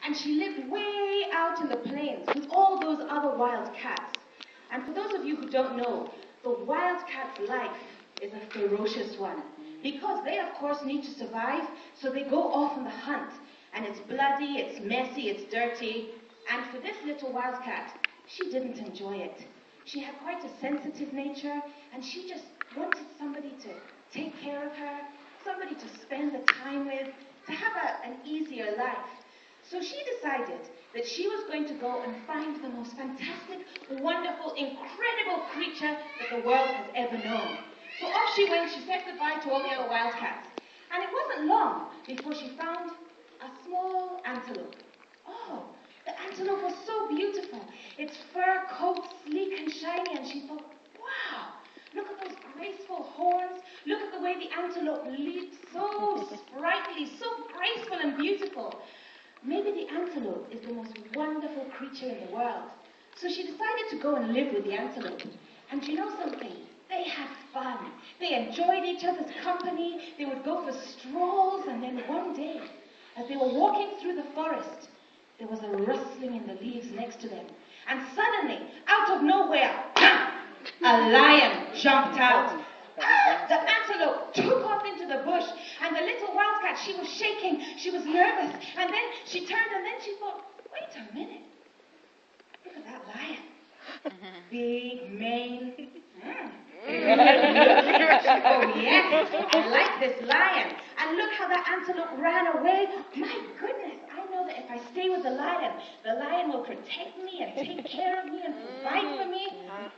And she lived way out in the plains with all those other wild cats. And for those of you who don't know, the wildcat's life is a ferocious one. Because they, of course, need to survive, so they go off on the hunt. And it's bloody, it's messy, it's dirty. And for this little wildcat, she didn't enjoy it. She had quite a sensitive nature, and she just wanted somebody to take care of her, somebody to spend the time with, to have an easier life. So she decided that she was going to go and find the most fantastic, wonderful, incredible creature that the world has ever known. So off she went, she said goodbye to all the other wildcats. And it wasn't long before she found a small antelope. Oh, the antelope was so beautiful. Its fur coat sleek and shiny, and she thought, wow, look at those graceful horns. Look at the way the antelope leaps, so sprightly, so graceful and beautiful. Maybe the antelope is the most wonderful creature in the world. So she decided to go and live with the antelope. And do you know something? They had fun. They enjoyed each other's company. They would go for strolls. And then one day, as they were walking through the forest, there was a rustling in the leaves next to them. And suddenly, out of nowhere, a lion jumped out. The antelope took off into the bush, and the little wildcat, she was shaking, she was nervous, and then she turned, and then she thought, wait a minute, look at that lion. Big mane. Oh yes, I like this lion. And look how that antelope ran away. My goodness, I know that if I stay with the lion will protect me and take care of me and provide for me.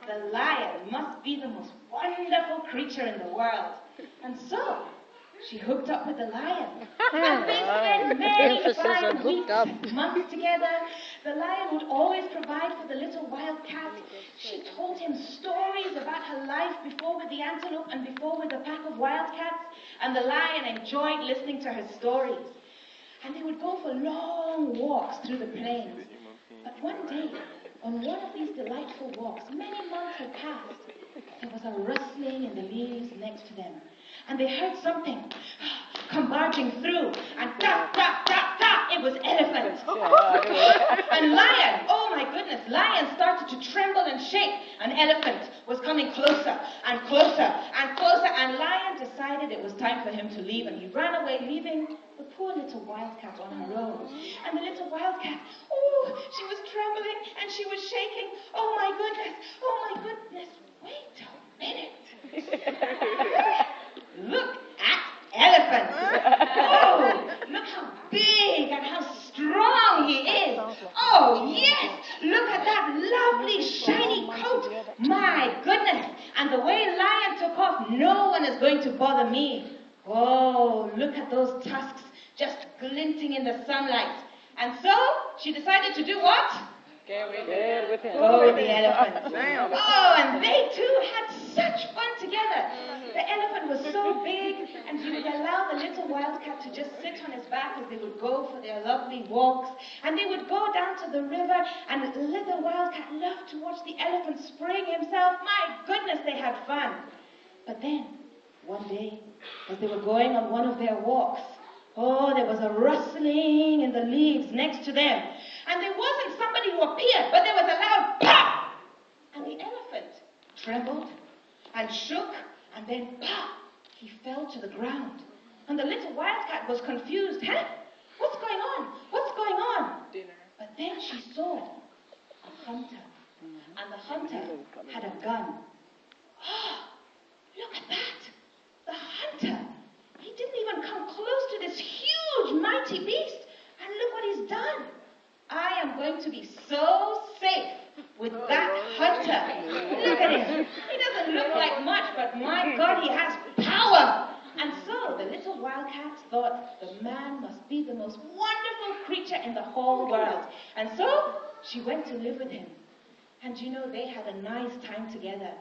The lion must be the most wonderful creature in the world. And so, she hooked up with the lion. And they spent many fine weeks, months together. The lion would always provide for the little wildcat. She told him stories about her life before with the antelope and before with a pack of wildcats. And the lion enjoyed listening to her stories. And they would go for long walks through the plains. But one day, on one of these delightful walks, many months had passed, there was a rustling in the leaves next to them. And they heard something come barging through, and tap, tap, tap, tap, it was elephant. And lion, oh my goodness, lion started to tremble and shake. An elephant was coming closer and closer and closer, and lion decided it was time for him to leave, and he ran away, leaving the poor little wildcat on her own. And the little wildcat, oh, she was trembling and she was shaking. Oh my goodness, wait a minute. Look at elephant. Oh, look how big and how strong he is. Oh, yes, look at that lovely shiny coat. My goodness, and the way lion took off, no one is going to bother me. Oh, look at those tusks just glinting in the sunlight. And so, she decided to do what? Get with him. Go with the elephant. Oh, and they too had such fun together. The elephant was so big, and he would allow the little wildcat to just sit on his back as they would go for their lovely walks. And they would go down to the river, and the little wildcat loved to watch the elephant spring himself. My goodness, they had fun. But then, one day, as they were going on one of their walks, oh, there was a rustling in the leaves next to them. And there wasn't somebody who appeared, but there was a loud pop! And the elephant trembled and shook, and then pop! He fell to the ground. And the little wildcat was confused. Huh? What's going on? What's going on? Dinner. But then she saw a hunter. And the hunter had a gun. Oh, look at that! The hunter! He didn't even come close to this huge, mighty beast. And look what he's done. I am going to be so safe with that hunter. Look at him. He doesn't look like much, but my God, he has power. And so the little wildcat thought the man must be the most wonderful creature in the whole world. And so she went to live with him. And you know, they had a nice time together.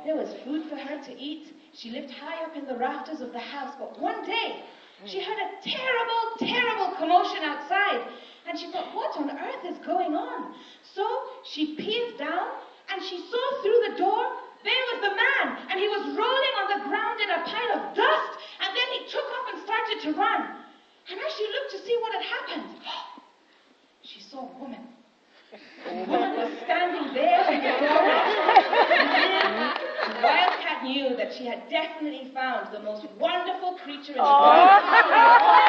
There was food for her to eat. She lived high up in the rafters of the house. But one day, she heard a terrible, terrible commotion outside. And she thought, what on earth is going on? So she peered down, and she saw through the door, there was the man. And he was rolling on the ground in a pile of dust. And then he took off and started to run. And as she looked to see what had happened, that she had definitely found the most wonderful creature in the world.